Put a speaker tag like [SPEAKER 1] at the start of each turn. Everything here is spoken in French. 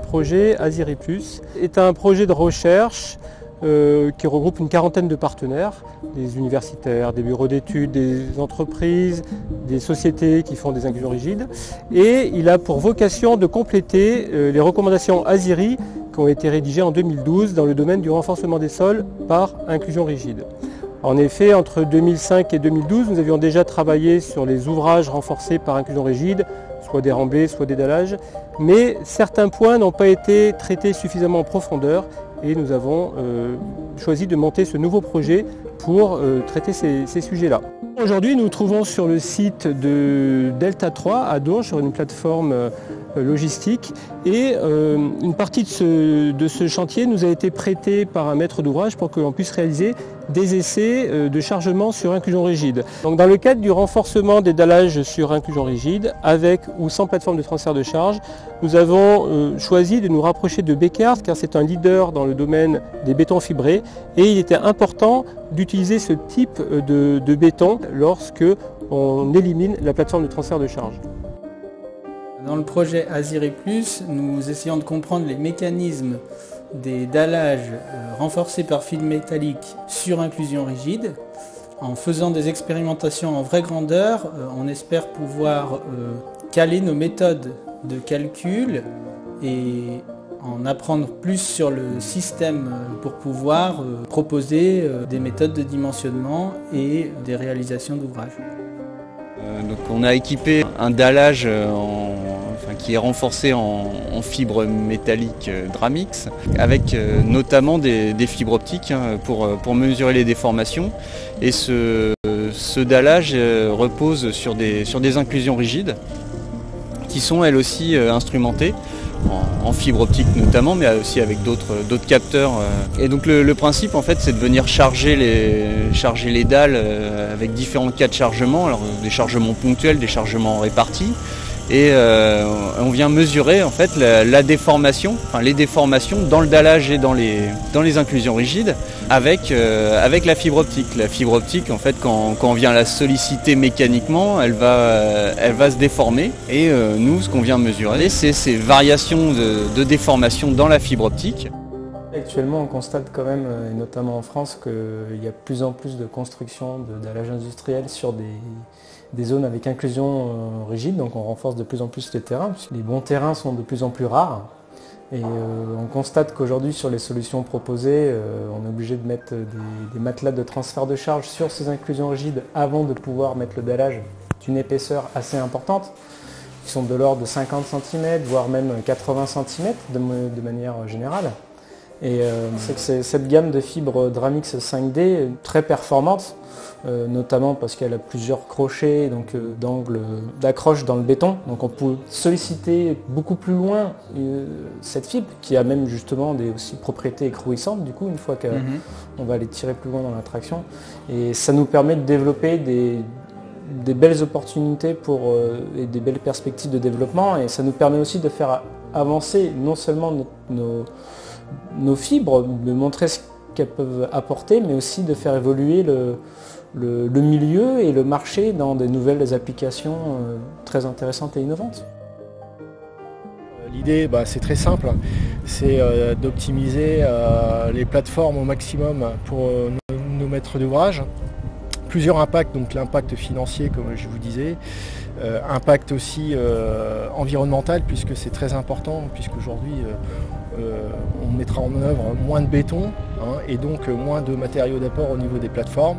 [SPEAKER 1] projet Aziri+, est un projet de recherche qui regroupe une quarantaine de partenaires, des universitaires, des bureaux d'études, des entreprises, des sociétés qui font des inclusions rigides. Et il a pour vocation de compléter les recommandations Aziri qui ont été rédigées en 2012 dans le domaine du renforcement des sols par inclusion rigide. En effet, entre 2005 et 2012, nous avions déjà travaillé sur les ouvrages renforcés par inclusion rigide, soit des remblais, soit des dallages, mais certains points n'ont pas été traités suffisamment en profondeur et nous avons choisi de monter ce nouveau projet pour traiter ces sujets-là. Aujourd'hui, nous nous trouvons sur le site de Delta 3 à Dourges, sur une plateforme logistique, et une partie de ce chantier nous a été prêtée par un maître d'ouvrage pour que l'on puisse réaliser des essais de chargement sur inclusion rigide. Donc, dans le cadre du renforcement des dallages sur inclusion rigide, avec ou sans plateforme de transfert de charge, nous avons choisi de nous rapprocher de Bekaert car c'est un leader dans le domaine des bétons fibrés et il était important d'utiliser ce type de béton lorsque on élimine la plateforme de transfert de charge.
[SPEAKER 2] Dans le projet Aziri+, nous essayons de comprendre les mécanismes des dallages renforcés par fil métallique sur inclusion rigide. En faisant des expérimentations en vraie grandeur, on espère pouvoir caler nos méthodes de calcul et en apprendre plus sur le système pour pouvoir proposer des méthodes de dimensionnement et des réalisations d'ouvrages.
[SPEAKER 3] Donc on a équipé un dallage qui est renforcé en fibre métallique Dramix, avec notamment des fibres optiques pour mesurer les déformations. Et ce dallage repose sur des inclusions rigides qui sont elles aussi instrumentées, en fibre optique notamment, mais aussi avec d'autres capteurs. Et donc le principe en fait c'est de venir charger les dalles avec différents cas de chargement, alors des chargements ponctuels, des chargements répartis. Et on vient mesurer en fait la déformation, les déformations dans le dallage et dans les inclusions rigides avec la fibre optique. La fibre optique en fait quand on vient la solliciter mécaniquement, elle va se déformer et nous ce qu'on vient mesurer c'est ces variations de déformation dans la fibre optique.
[SPEAKER 4] Actuellement, on constate quand même, et notamment en France, qu'il y a de plus en plus de construction de dallage industriel sur des zones avec inclusion rigide, donc on renforce de plus en plus les terrains, puisque les bons terrains sont de plus en plus rares. Et on constate qu'aujourd'hui, sur les solutions proposées, on est obligé de mettre des matelas de transfert de charge sur ces inclusions rigides avant de pouvoir mettre le dallage d'une épaisseur assez importante, qui sont de l'ordre de 50 cm, voire même 80 cm de manière générale. Et c'est que cette gamme de fibres Dramix 5D est très performante, notamment parce qu'elle a plusieurs crochets d'angles d'accroche dans le béton. Donc on peut solliciter beaucoup plus loin cette fibre, qui a même justement des aussi propriétés écrouissantes, du coup, une fois qu'on va aller tirer plus loin dans la traction. Et ça nous permet de développer des belles opportunités et des belles perspectives de développement. Et ça nous permet aussi de faire avancer non seulement nos fibres, de montrer ce qu'elles peuvent apporter, mais aussi de faire évoluer le milieu et le marché dans des nouvelles applications très intéressantes et innovantes.
[SPEAKER 5] L'idée, c'est très simple, c'est d'optimiser les plateformes au maximum pour nos maîtres d'ouvrage. Plusieurs impacts, donc l'impact financier comme je vous disais, impact aussi environnemental puisque c'est très important, puisqu'aujourd'hui on mettra en œuvre moins de béton et donc moins de matériaux d'apport au niveau des plateformes.